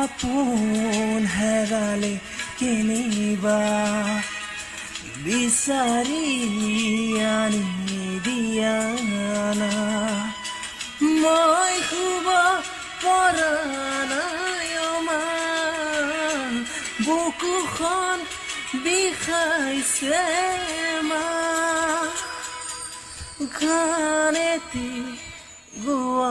আপোন হেৰালে কেনিবা বিচাৰি আনি দিয়া না মই শুব পৰা নাই মা বুকুখন বিষাইছে মা গানেতি গোৱা